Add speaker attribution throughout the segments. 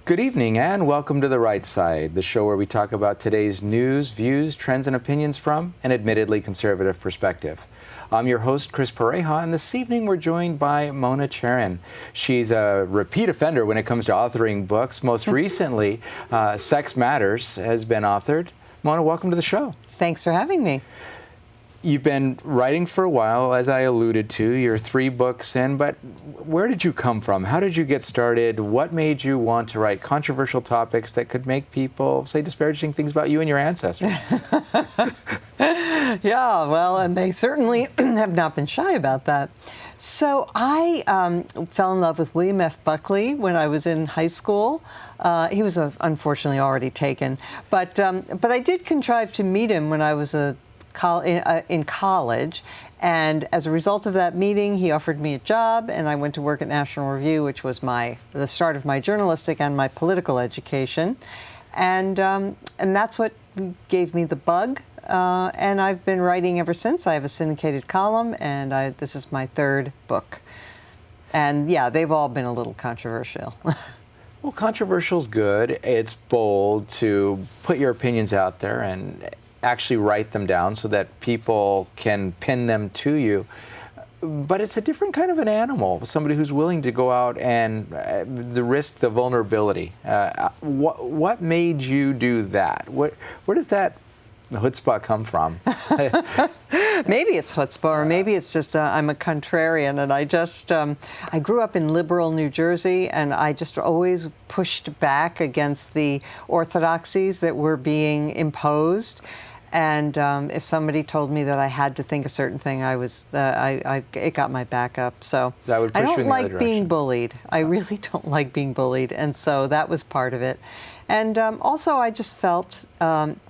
Speaker 1: Good evening and welcome to The Right Side, the show where we talk about today's news, views, trends, and opinions from an admittedly conservative perspective. I'm your host, Chris Pareja, and this evening we're joined by Mona Charen. She's a repeat offender when it comes to authoring books. Most recently, Sex Matters has been authored. Mona, welcome to the show.
Speaker 2: Thanks for having me.
Speaker 1: You've been writing for a while, as I alluded to. You're 3 books in, but where did you come from? How did you get started? What made you want to write controversial topics that could make people say disparaging things about you and your ancestors?
Speaker 2: Yeah, well, and they certainly have not been shy about that. So I fell in love with William F. Buckley when I was in high school. He was unfortunately already taken, but I did contrive to meet him when I was in college, and as a result of that meeting, he offered me a job, and I went to work at National Review, which was the start of my journalistic and my political education, and that's what gave me the bug, and I've been writing ever since. I have a syndicated column, and this is my 3rd book, and yeah, they've all been a little controversial.
Speaker 1: Well, controversial's good. It's bold to put your opinions out there and actually write them down so that people can pin them to you. But it's a different kind of an animal, somebody who's willing to go out and risk the vulnerability. What made you do that? Where does that chutzpah come from?
Speaker 2: Maybe it's chutzpah, or maybe it's just I'm a contrarian, and I grew up in liberal New Jersey, and I just always pushed back against the orthodoxies that were being imposed. And if somebody told me that I had to think a certain thing, it got my back up. So
Speaker 1: that would push
Speaker 2: I don't
Speaker 1: you in the other
Speaker 2: like
Speaker 1: direction.
Speaker 2: being bullied. I really don't like being bullied, and so that was part of it. And also, I just felt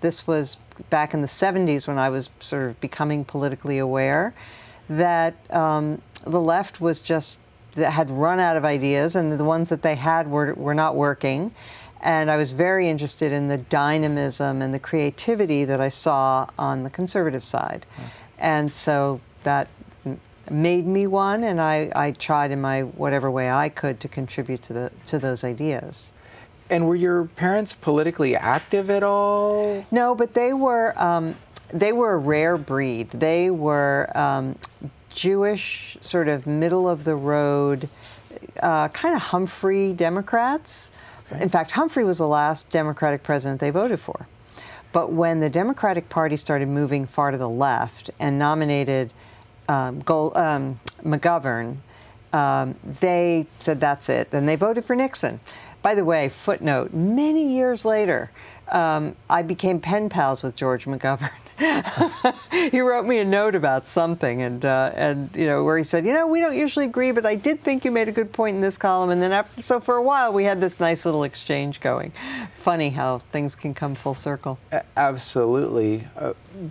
Speaker 2: this was back in the 70s when I was sort of becoming politically aware, that the left was that had run out of ideas, and the ones that they had were not working. And I was very interested in the dynamism and the creativity that I saw on the conservative side. And so that made me one, and I tried in my whatever way I could to contribute to those ideas.
Speaker 1: And were your parents politically active at all?
Speaker 2: No, but they were a rare breed. They were Jewish, sort of middle of the road, kind of Humphrey Democrats. Okay. In fact, Humphrey was the last Democratic president they voted for. But when the Democratic Party started moving far to the left and nominated McGovern, they said that's it. Then they voted for Nixon. By the way, footnote, many years later, I became pen pals with George McGovern. He wrote me a note about something, and where he said, we don't usually agree, but I did think you made a good point in this column. And then so for a while, we had this nice little exchange going. Funny how things can come full circle.
Speaker 1: Absolutely.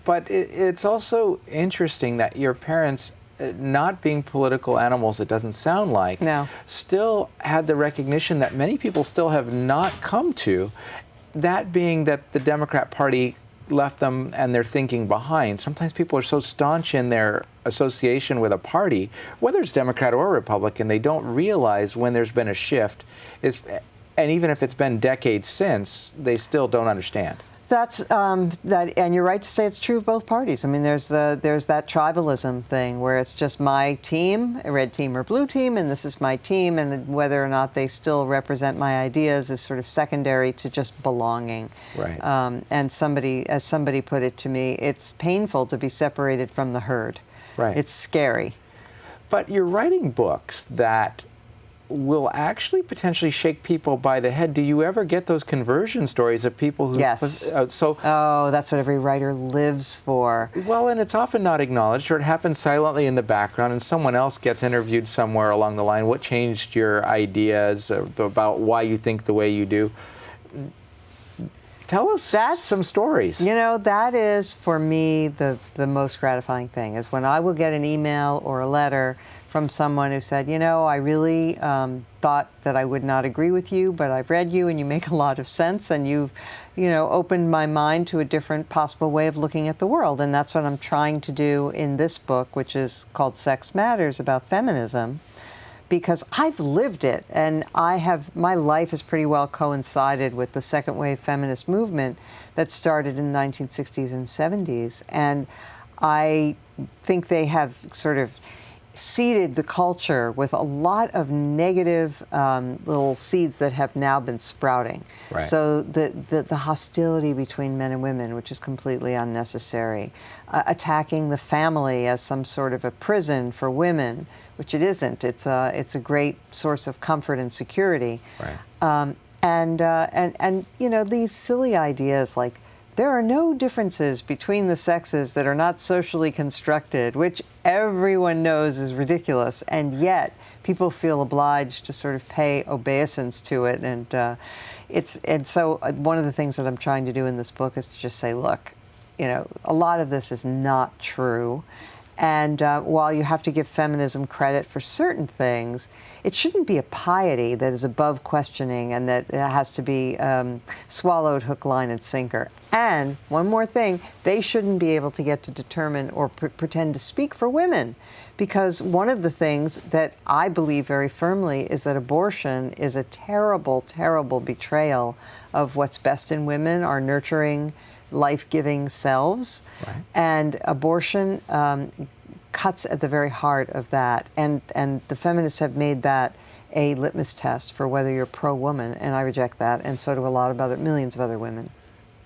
Speaker 1: But it's also interesting that your parents, not being political animals, it doesn't sound like,
Speaker 2: no,
Speaker 1: still had the recognition that many people still have not come to, that being that the Democrat Party left them and their thinking behind. Sometimes people are so staunch in their association with a party, whether it's Democrat or Republican, they don't realize when there's been a shift. And even if it's been decades since, they still don't understand.
Speaker 2: That's and you're right to say it's true of both parties. I mean, there's that tribalism thing where it's just my team, a red team or blue team, and this is my team, and whether or not they still represent my ideas is sort of secondary to just belonging.
Speaker 1: Right.
Speaker 2: And as somebody put it to me, it's painful to be separated from the herd.
Speaker 1: Right.
Speaker 2: It's scary.
Speaker 1: But you're writing books that will actually potentially shake people by the head. Do you ever get those conversion stories of people who...
Speaker 2: Yes. Oh, that's what every writer lives for.
Speaker 1: Well, and it's often not acknowledged, or it happens silently in the background, and someone else gets interviewed somewhere along the line. What changed your ideas about why you think the way you do? Tell us some stories.
Speaker 2: That is, for me, the most gratifying thing, is when I will get an email or a letter from someone who said, I really thought that I would not agree with you, but I've read you and you make a lot of sense, and you've, opened my mind to a different possible way of looking at the world. And that's what I'm trying to do in this book, which is called Sex Matters, about feminism. because I've lived it, and my life has pretty well coincided with the second wave feminist movement that started in the 1960s and 70s, and I think they have sort of seeded the culture with a lot of negative little seeds that have now been sprouting.
Speaker 1: Right.
Speaker 2: So the hostility between men and women, which is completely unnecessary, attacking the family as some sort of a prison for women, which it isn't. It's a great source of comfort and security.
Speaker 1: Right.
Speaker 2: And you know, these silly ideas like there are no differences between the sexes that are not socially constructed, which everyone knows is ridiculous, and yet people feel obliged to sort of pay obeisance to it. And so one of the things that I'm trying to do in this book is to just say, look, you know, a lot of this is not true. And while you have to give feminism credit for certain things, it shouldn't be a piety that is above questioning and that has to be swallowed hook, line, and sinker. And one more thing, they shouldn't be able to get to determine or pretend to speak for women. Because one of the things that I believe very firmly is that abortion is a terrible, terrible betrayal of what's best in women, our nurturing, life-giving selves.
Speaker 1: Right.
Speaker 2: And abortion cuts at the very heart of that. And the feminists have made that a litmus test for whether you're pro-woman, and I reject that, and so do a lot of millions of other women.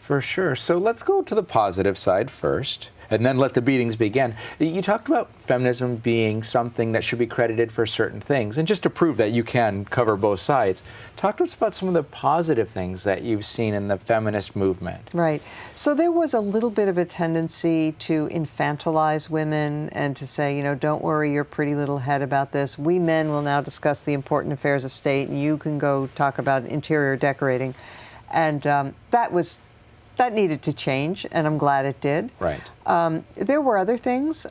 Speaker 1: For sure. So let's go to the positive side first, and then let the beatings begin. You talked about feminism being something that should be credited for certain things, and just to prove that you can cover both sides, talk to us about some of the positive things that you've seen in the feminist movement.
Speaker 2: Right. So there was a little bit of a tendency to infantilize women and to say, you know, don't worry your pretty little head about this. We men will now discuss the important affairs of state, and you can go talk about interior decorating. And that needed to change, and I'm glad it did.
Speaker 1: Right.
Speaker 2: There were other things.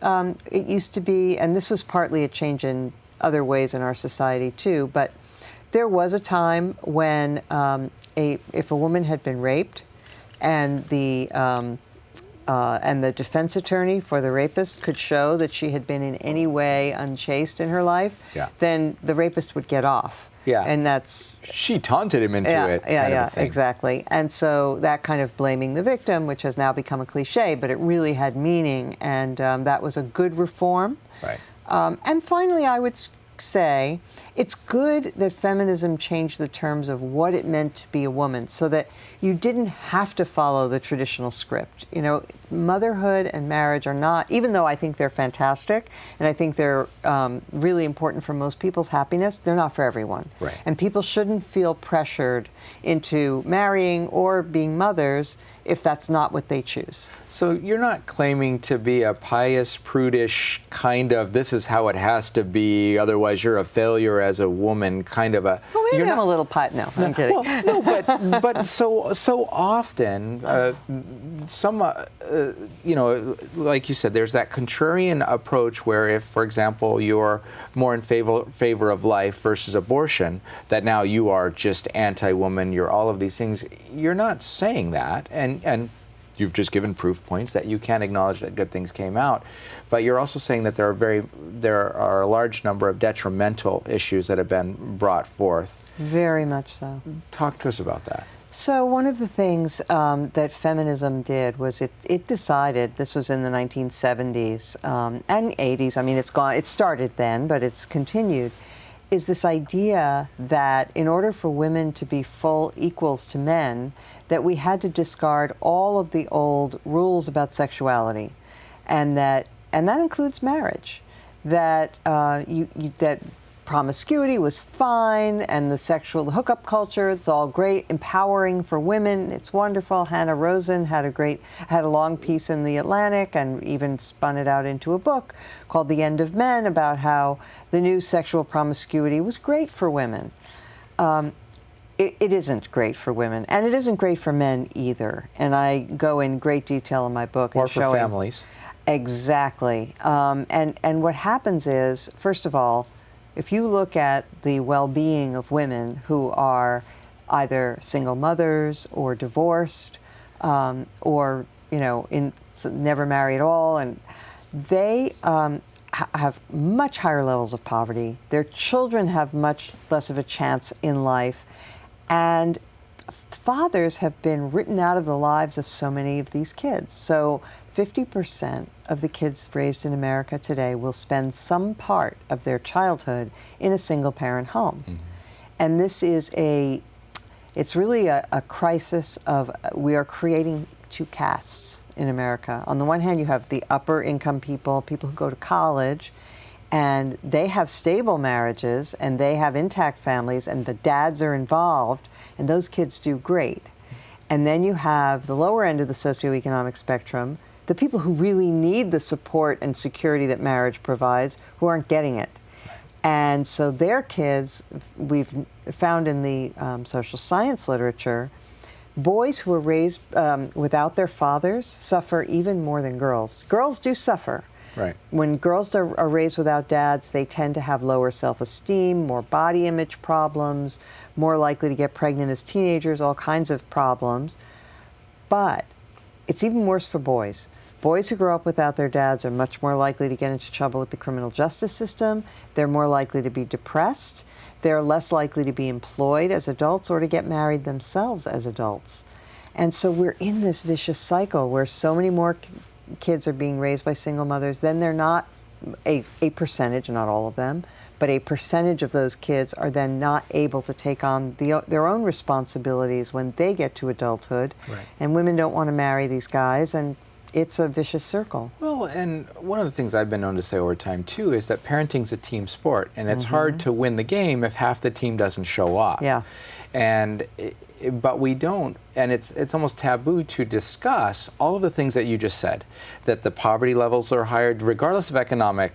Speaker 2: It used to be, and this was partly a change in other ways in our society too, but there was a time when if a woman had been raped and the defense attorney for the rapist could show that she had been in any way unchaste in her life,
Speaker 1: yeah,
Speaker 2: then the rapist would get off.
Speaker 1: Yeah.
Speaker 2: And that's...
Speaker 1: She taunted him into it.
Speaker 2: Yeah, exactly. And so that kind of blaming the victim, which has now become a cliche, but it really had meaning, and that was a good reform.
Speaker 1: Right.
Speaker 2: And finally, I would say it's good that feminism changed the terms of what it meant to be a woman so that you didn't have to follow the traditional script. You know, motherhood and marriage are not, even though I think they're fantastic and I think they're really important for most people's happiness, they're not for everyone.
Speaker 1: Right.
Speaker 2: And people shouldn't feel pressured into marrying or being mothers if that's not what they choose.
Speaker 1: So you're not claiming to be a pious, prudish kind of, this is how it has to be, otherwise you're a failure as a woman kind of a...
Speaker 2: Well, maybe
Speaker 1: I'm
Speaker 2: a little no, I'm kidding.
Speaker 1: Well, no, but so often, you know, like you said, there's that contrarian approach where if, for example, you're more in favor of life versus abortion, that now you are just anti-woman, you're all of these things. You're not saying that, and you've just given proof points that you can acknowledge that good things came out, but you're also saying that there are a large number of detrimental issues that have been brought forth.
Speaker 2: Very much so.
Speaker 1: Talk to us about that.
Speaker 2: So one of the things that feminism did was it decided, this was in the 1970s and 80s, I mean it started then, but it's continued, is this idea that in order for women to be full equals to men, that we had to discard all of the old rules about sexuality, and that includes marriage, that that promiscuity was fine, and the hookup culture, it's all great, empowering for women, it's wonderful. Hannah Rosen had a long piece in The Atlantic and even spun it out into a book called The End of Men about how the new sexual promiscuity was great for women. It isn't great for women, and it isn't great for men either. And I go in great detail in my book.
Speaker 1: Or for families.
Speaker 2: Exactly. And what happens is, first of all, if you look at the well-being of women who are either single mothers or divorced or, you know, never marry at all, and they have much higher levels of poverty. Their children have much less of a chance in life. And fathers have been written out of the lives of so many of these kids. So 50% of the kids raised in America today will spend some part of their childhood in a single-parent home. Mm-hmm. And this is it's really a crisis of, we are creating two castes in America. On the one hand, you have the upper income people who go to college, and they have stable marriages, and they have intact families, and the dads are involved, and those kids do great. And then you have the lower end of the socioeconomic spectrum, the people who really need the support and security that marriage provides, who aren't getting it. And so their kids, we've found in the social science literature, boys who are raised without their fathers suffer even more than girls. Girls do suffer.
Speaker 1: Right.
Speaker 2: When girls are raised without dads, they tend to have lower self-esteem, more body image problems, more likely to get pregnant as teenagers, all kinds of problems. But it's even worse for boys. Boys who grow up without their dads are much more likely to get into trouble with the criminal justice system. They're more likely to be depressed. They're less likely to be employed as adults or to get married themselves as adults. And so we're in this vicious cycle where so many more kids are being raised by single mothers. Then they're not a percentage, not all of them, but a percentage of those kids are then not able to take on their own responsibilities when they get to adulthood.
Speaker 1: Right.
Speaker 2: And women don't want to marry these guys, and it's a vicious circle.
Speaker 1: Well, and one of the things I've been known to say over time, too, is that parenting's a team sport, and it's hard to win the game if half the team doesn't show up.
Speaker 2: Yeah.
Speaker 1: But we don't, and it's almost taboo to discuss all of the things that you just said, that the poverty levels are higher, regardless of economic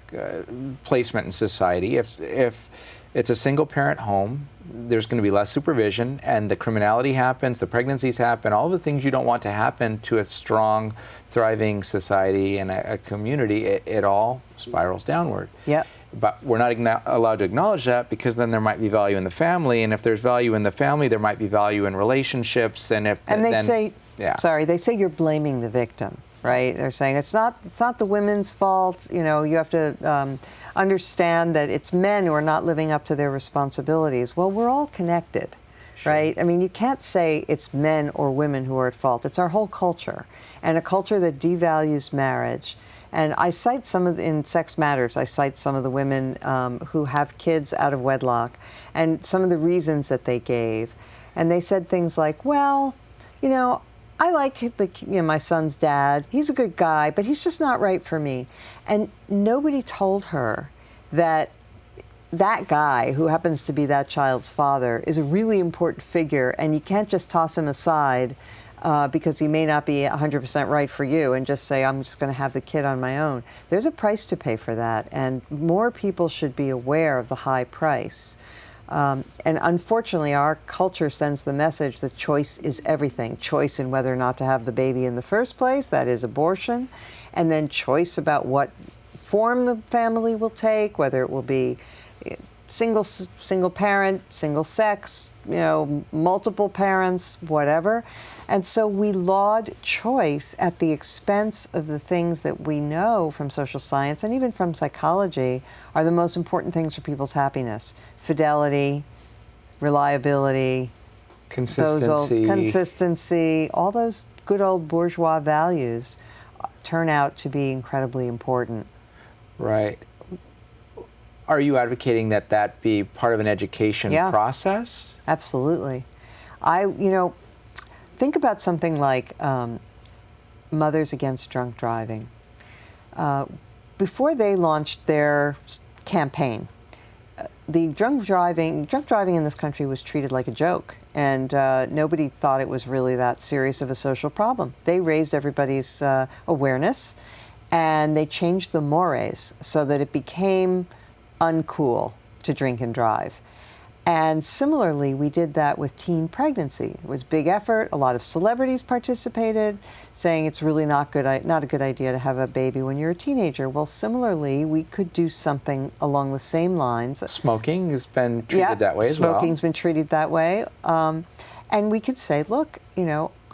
Speaker 1: placement in society. If it's a single-parent home, there's going to be less supervision, and the criminality happens, the pregnancies happen, all the things you don't want to happen to a strong, thriving society and a community. It all spirals downward.
Speaker 2: Yep.
Speaker 1: But we're not allowed to acknowledge that, because then there might be value in the family, and if there's value in the family, there might be value in relationships, and if
Speaker 2: and they
Speaker 1: then,
Speaker 2: say,
Speaker 1: yeah.
Speaker 2: Sorry, they say you're blaming the victim, right? They're saying it's not the women's fault. You know, you have to understand that it's men who are not living up to their responsibilities. Well, we're all connected, sure. Right? I mean, you can't say it's men or women who are at fault. It's our whole culture, and a culture that devalues marriage. And I cite in Sex Matters, I cite some of the women who have kids out of wedlock and some of the reasons that they gave. And they said things like, well, you know, I like my son's dad. He's a good guy, but he's just not right for me. And nobody told her that that guy, who happens to be that child's father, is a really important figure, and you can't just toss him aside because he may not be 100% right for you and just say, I'm just going to have the kid on my own. There's a price to pay for that, and more people should be aware of the high price. And unfortunately, our culture sends the message that choice is everything. Choice in whether or not to have the baby in the first place, that is abortion, and then choice about what form the family will take, whether it will be single parent, single sex, you know, multiple parents, whatever. And so we laud choice at the expense of the things that we know from social science and even from psychology are the most important things for people's happiness. Fidelity, reliability, consistency, all those good old bourgeois values turn out to be incredibly important.
Speaker 1: Right. Are you advocating that that be part of an education process?
Speaker 2: Absolutely. Think about something like Mothers Against Drunk Driving. Before they launched their campaign, the drunk driving in this country was treated like a joke, and nobody thought it was really that serious of a social problem. They raised everybody's awareness, and they changed the mores so that it became uncool to drink and drive. And similarly, we did that with teen pregnancy. It was a big effort. A lot of celebrities participated, saying it's really not a good idea to have a baby when you're a teenager. Well, similarly, we could do something along the same lines.
Speaker 1: Smoking has been treated that way as well.
Speaker 2: Smoking's been treated that way. And we could say, look,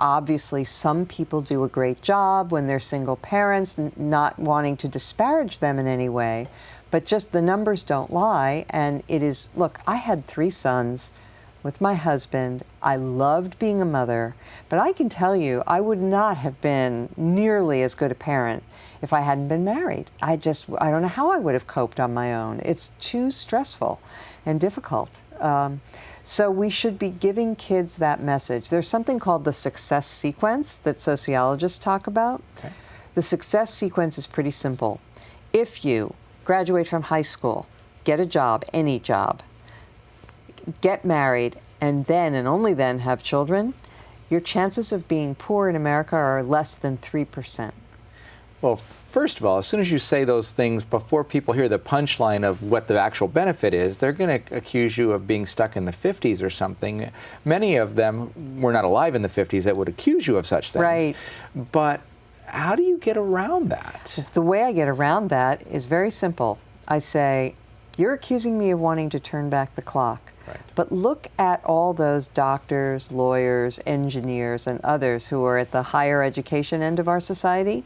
Speaker 2: obviously some people do a great job when they're single parents, not wanting to disparage them in any way, but just the numbers don't lie. And it is, look, I had 3 sons with my husband. I loved being a mother, but I can tell you I would not have been nearly as good a parent if I hadn't been married. I don't know how I would have coped on my own. It's too stressful and difficult. So we should be giving kids that message. There's something called the success sequence that sociologists talk about. Okay. The success sequence is pretty simple. If you graduate from high school, get a job, any job, get married, and then and only then have children, your chances of being poor in America are less than 3%.
Speaker 1: Well, first of all, as soon as you say those things, before people hear the punchline of what the actual benefit is, they're going to accuse you of being stuck in the 50s or something. Many of them were not alive in the 50s that would accuse you of such things.
Speaker 2: Right.
Speaker 1: But how do you get around that?
Speaker 2: The way I get around that is very simple. I say, you're accusing me of wanting to turn back the clock.
Speaker 1: Right.
Speaker 2: But look at all those doctors, lawyers, engineers, and others who are at the higher education end of our society.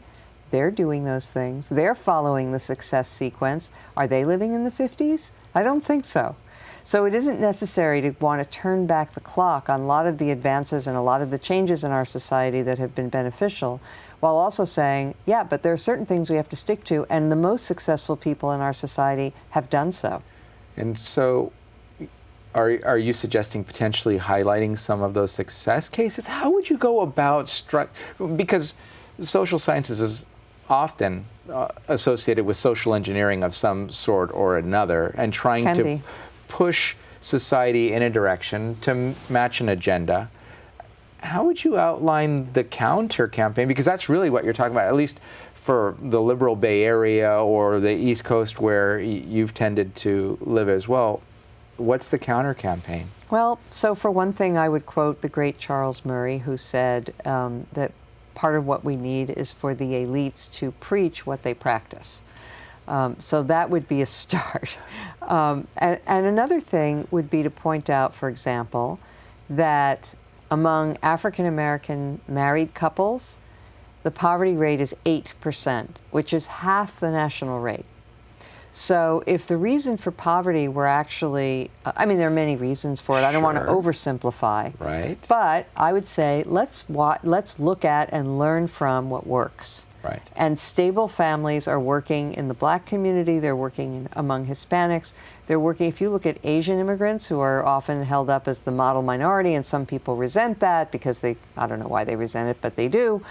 Speaker 2: They're doing those things. They're following the success sequence. Are they living in the 50s? I don't think so. So it isn't necessary to want to turn back the clock on a lot of the advances and a lot of the changes in our society that have been beneficial, while also saying, yeah, but there are certain things we have to stick to, and the most successful people in our society have done so.
Speaker 1: And so are you suggesting potentially highlighting some of those success cases? How would you go about because social sciences is often associated with social engineering of some sort or another, and trying to push society in a direction to match an agenda. How would you outline the counter campaign? Because that's really what you're talking about, at least for the liberal Bay Area or the East Coast where you've tended to live as well. What's the counter campaign?
Speaker 2: Well, so for one thing, I would quote the great Charles Murray, who said that part of what we need is for the elites to preach what they practice. So that would be a start. And another thing would be to point out, for example, that among African American married couples, the poverty rate is 8%, which is half the national rate. So if the reason for poverty were actually, I mean, there are many reasons for it. I don't want to oversimplify.
Speaker 1: Right.
Speaker 2: But I would say let's look at and learn from what works.
Speaker 1: Right.
Speaker 2: And stable families are working in the Black community. They're working among Hispanics. They're working, if you look at Asian immigrants, who are often held up as the model minority, and some people resent that because I don't know why they resent it, but they do.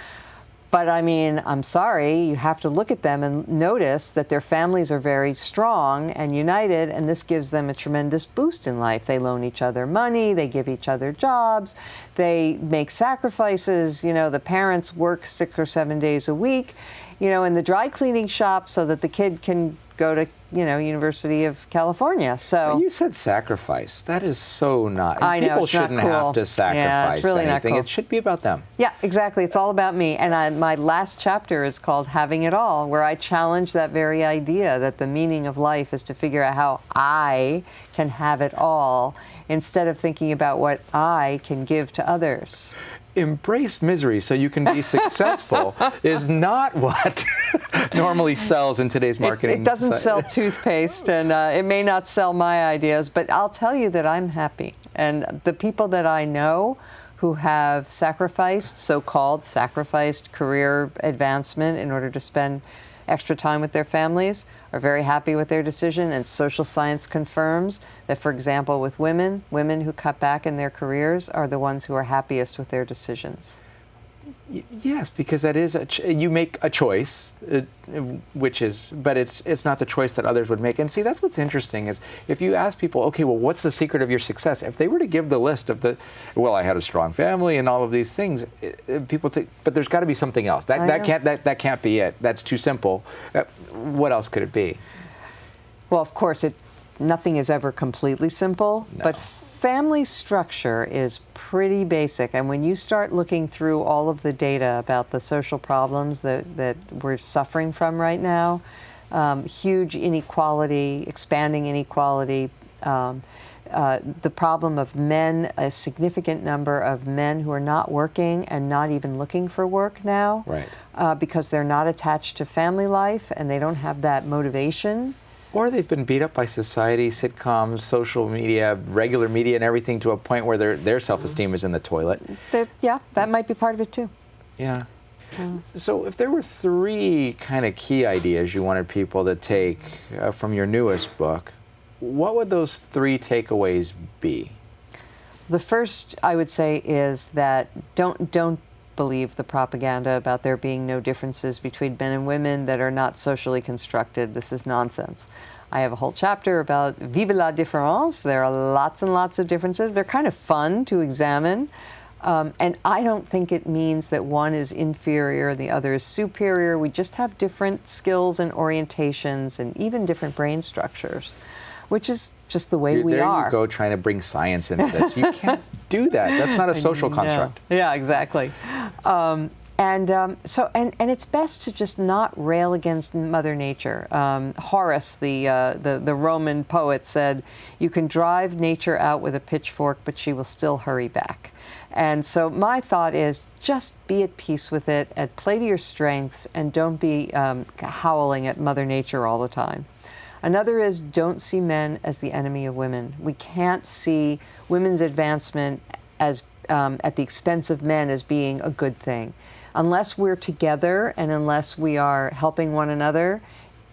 Speaker 2: But I mean, I'm sorry, you have to look at them and notice that their families are very strong and united, and this gives them a tremendous boost in life. They loan each other money, they give each other jobs, they make sacrifices. You know, the parents work 6 or 7 days a week, you know, in the dry cleaning shop so that the kid can go to, you know, University of California. So
Speaker 1: you said sacrifice. That is so not.
Speaker 2: I know,
Speaker 1: people
Speaker 2: it's not
Speaker 1: shouldn't
Speaker 2: cool.
Speaker 1: have to sacrifice
Speaker 2: Yeah, it's really
Speaker 1: anything.
Speaker 2: not cool.
Speaker 1: It should be about them.
Speaker 2: Yeah, exactly. It's all about me. And my last chapter is called Having It All, where I challenge that very idea that the meaning of life is to figure out how I can have it all instead of thinking about what I can give to others.
Speaker 1: Embrace misery so you can be successful is not what normally sells in today's marketing.
Speaker 2: It doesn't sell toothpaste, and it may not sell my ideas, but I'll tell you that I'm happy. And the people that I know who have sacrificed, so-called sacrificed career advancement in order to spend extra time with their families, are very happy with their decision. And social science confirms that, for example, with women who cut back in their careers are the ones who are happiest with their decisions.
Speaker 1: Yes, because that is you make a choice, but it's not the choice that others would make. And see, that's what's interesting is if you ask people, okay, well, what's the secret of your success? If they were to give the list of I had a strong family and all of these things, people say, but there's got to be something else. That can't be it. That's too simple. What else could it be?
Speaker 2: Well, of course, nothing is ever completely simple,
Speaker 1: No.
Speaker 2: but family structure is pretty basic. And when you start looking through all of the data about the social problems that we're suffering from right now, huge inequality, expanding inequality, the problem of men, a significant number of men who are not working and not even looking for work now,
Speaker 1: Right.
Speaker 2: Because they're not attached to family life and they don't have that motivation.
Speaker 1: Or they've been beat up by society, sitcoms, social media, regular media, and everything to a point where their self-esteem is in the toilet.
Speaker 2: Yeah, that might be part of it too.
Speaker 1: Yeah. So if there were 3 kind of key ideas you wanted people to take from your newest book, what would those 3 takeaways be?
Speaker 2: The first, I would say, is that don't believe the propaganda about there being no differences between men and women that are not socially constructed. This is nonsense. I have a whole chapter about vive la différence. There are lots and lots of differences. They're kind of fun to examine. And I don't think it means that one is inferior and the other is superior. We just have different skills and orientations and even different brain structures, which is just the way we are.
Speaker 1: There you go, trying to bring science into this. You can't do that. That's not a social construct.
Speaker 2: Yeah, exactly. And it's best to just not rail against Mother Nature. Horace, the Roman poet, said, "You can drive nature out with a pitchfork, but she will still hurry back." And so my thought is just be at peace with it and play to your strengths and don't be howling at Mother Nature all the time. Another is don't see men as the enemy of women. We can't see women's advancement as at the expense of men as being a good thing. Unless we're together and unless we are helping one another,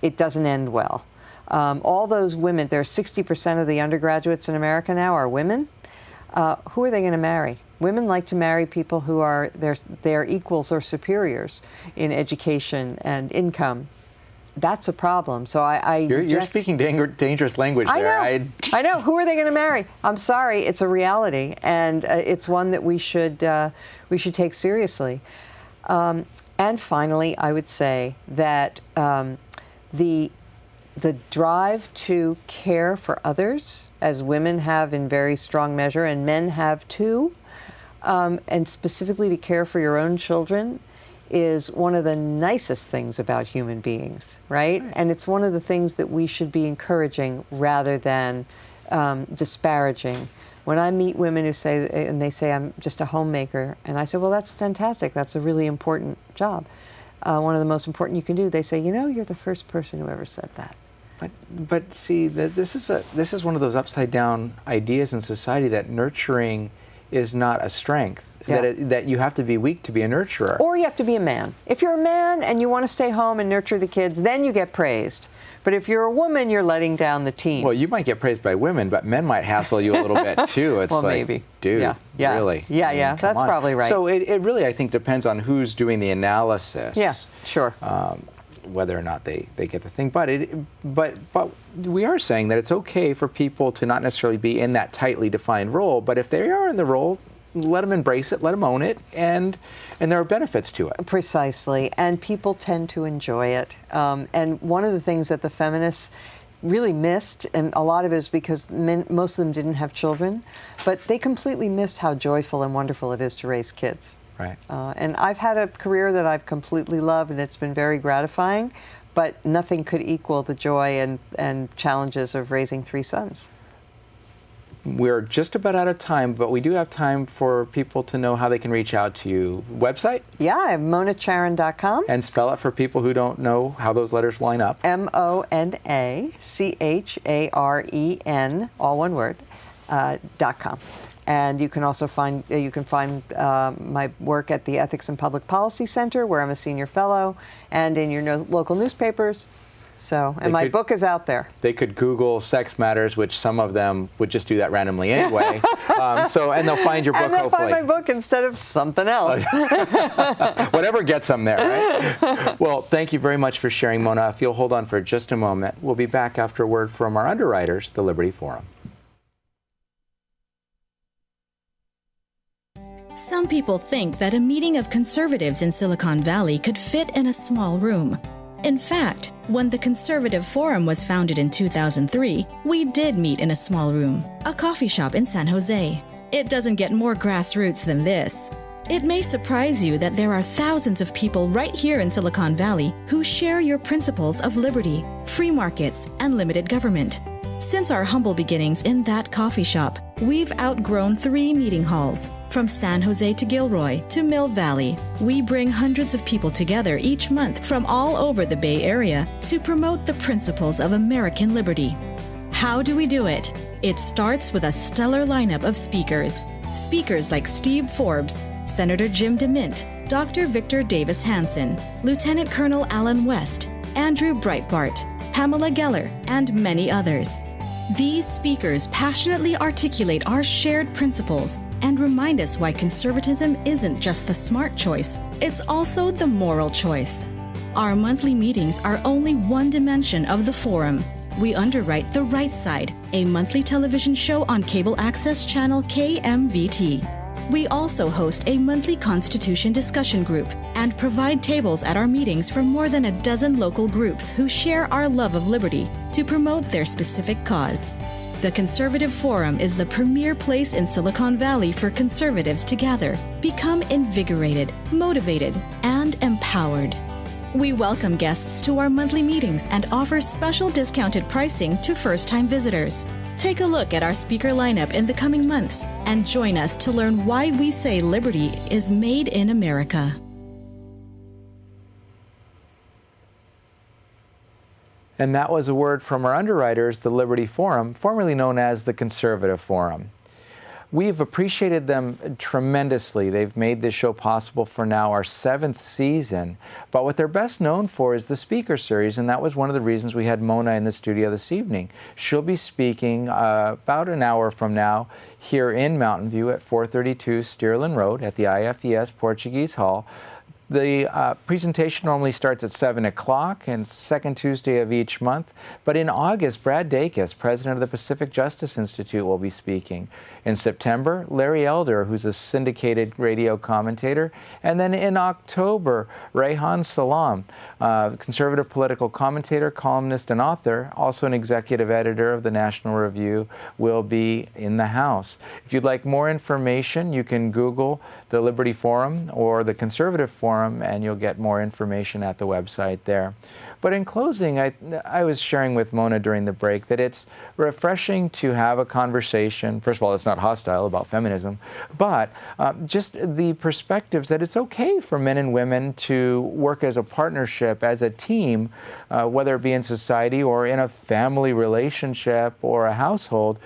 Speaker 2: it doesn't end well. All those women, there are 60% of the undergraduates in America now are women. Who are they going to marry? Women like to marry people who are their equals or superiors in education and income. That's a problem. So
Speaker 1: You're speaking dangerous language there.
Speaker 2: I know. Who are they going to marry? I'm sorry. It's a reality, and it's one that we should take seriously. And finally, I would say that the drive to care for others, as women have in very strong measure, and men have too, and specifically to care for your own children, is one of the nicest things about human beings, right? And it's one of the things that we should be encouraging rather than disparaging. When I meet women who say, and they say, I'm just a homemaker, and I say, well, that's fantastic. That's a really important job. One of the most important you can do. They say, you know, you're the first person who ever said that.
Speaker 1: But see, this is one of those upside down ideas in society that nurturing is not a strength.
Speaker 2: Yeah.
Speaker 1: That you have to be weak to be a nurturer.
Speaker 2: Or you have to be a man. If you're a man and you want to stay home and nurture the kids, then you get praised. But if you're a woman, you're letting down the team.
Speaker 1: Well, you might get praised by women, but men might hassle you a little bit too. It's
Speaker 2: well,
Speaker 1: like,
Speaker 2: maybe.
Speaker 1: Dude,
Speaker 2: yeah.
Speaker 1: really?
Speaker 2: Yeah, that's probably right.
Speaker 1: So it really, I think, depends on who's doing the analysis.
Speaker 2: Yeah, sure.
Speaker 1: Whether or not they get the thing. But we are saying that it's okay for people to not necessarily be in that tightly defined role, but if they are in the role, let them embrace it, let them own it, and there are benefits to it.
Speaker 2: Precisely, and people tend to enjoy it. And one of the things that the feminists really missed, and a lot of it is because most of them didn't have children, but they completely missed how joyful and wonderful it is to raise kids.
Speaker 1: Right.
Speaker 2: And I've had a career that I've completely loved, and it's been very gratifying, but nothing could equal the joy and challenges of raising 3 sons.
Speaker 1: We're just about out of time, but we do have time for people to know how they can reach out to you. Website?
Speaker 2: Yeah, I have MonaCharen.com.
Speaker 1: And spell it for people who don't know how those letters line up.
Speaker 2: MonaCharen, all one word, .com. And you can also find my work at the Ethics and Public Policy Center, where I'm a senior fellow, and in your local newspapers. So, and my book is out there. They could Google Sex Matters, which some of them would just do that randomly anyway. And they'll find your book, hopefully. And they'll find my book instead of something else. Whatever gets them there, right? Well, thank you very much for sharing, Mona. If you'll hold on for just a moment, we'll be back after a word from our underwriters, the Liberty Forum.
Speaker 3: Some people think that a meeting of conservatives in Silicon Valley could fit in a small room. In fact, when the Conservative Forum was founded in 2003, we did meet in a small room, a coffee shop in San Jose. It doesn't get more grassroots than this. It may surprise you that there are thousands of people right here in Silicon Valley who share your principles of liberty, free markets, and limited government. Since our humble beginnings in that coffee shop, we've outgrown 3 meeting halls. From San Jose to Gilroy to Mill Valley, we bring hundreds of people together each month from all over the Bay Area to promote the principles of American liberty. How do we do it? It starts with a stellar lineup of speakers. Speakers like Steve Forbes, Senator Jim DeMint, Dr. Victor Davis Hanson, Lieutenant Colonel Alan West, Andrew Breitbart, Pamela Geller, and many others. These speakers passionately articulate our shared principles and remind us why conservatism isn't just the smart choice, it's also the moral choice. Our monthly meetings are only one dimension of the forum. We underwrite The Right Side, a monthly television show on cable access channel KMVT. We also host a monthly Constitution discussion group and provide tables at our meetings for more than a dozen local groups who share our love of liberty to promote their specific cause. The Conservative Forum is the premier place in Silicon Valley for conservatives to gather, become invigorated, motivated, and empowered. We welcome guests to our monthly meetings and offer special discounted pricing to first-time visitors. Take a look at our speaker lineup in the coming months and join us to learn why we say liberty is made in America.
Speaker 1: And that was a word from our underwriters, the Liberty Forum, formerly known as the Conservative Forum. We've appreciated them tremendously. They've made this show possible for now our 7th season. But what they're best known for is the speaker series, and that was one of the reasons we had Mona in the studio this evening. She'll be speaking about an hour from now here in Mountain View at 432 Stearland Road at the IFES Portuguese Hall. The presentation normally starts at 7 o'clock and second Tuesday of each month. But in August, Brad Dacus, president of the Pacific Justice Institute, will be speaking. In September, Larry Elder, who's a syndicated radio commentator. And then in October, Rehan Salam, conservative political commentator, columnist, and author, also an executive editor of the National Review, will be in the house. If you'd like more information, you can Google the Liberty Forum or the Conservative Forum, and you'll get more information at the website there. But in closing, I was sharing with Mona during the break that it's refreshing to have a conversation. First of all, it's not hostile about feminism, but just the perspectives that it's okay for men and women to work as a partnership, as a team, whether it be in society or in a family relationship or a household,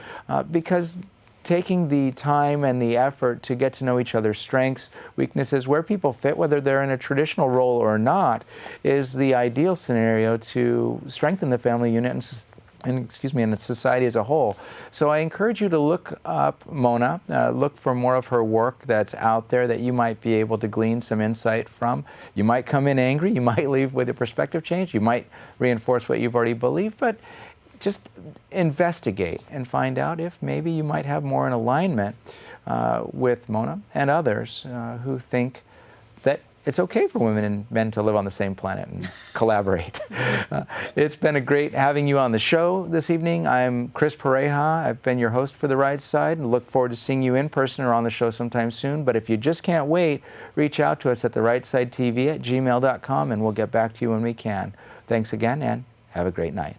Speaker 1: because taking the time and the effort to get to know each other's strengths, weaknesses, where people fit, whether they're in a traditional role or not, is the ideal scenario to strengthen the family unit and the society as a whole. So I encourage you to look up Mona, look for more of her work that's out there that you might be able to glean some insight from. You might come in angry, you might leave with a perspective change, you might reinforce what you've already believed, but just investigate and find out if maybe you might have more in alignment with Mona and others who think that it's okay for women and men to live on the same planet and collaborate. It's been a great having you on the show this evening. I'm Chris Pareja. I've been your host for The Right Side and look forward to seeing you in person or on the show sometime soon. But if you just can't wait, reach out to us at therightsidetv@gmail.com and we'll get back to you when we can. Thanks again and have a great night.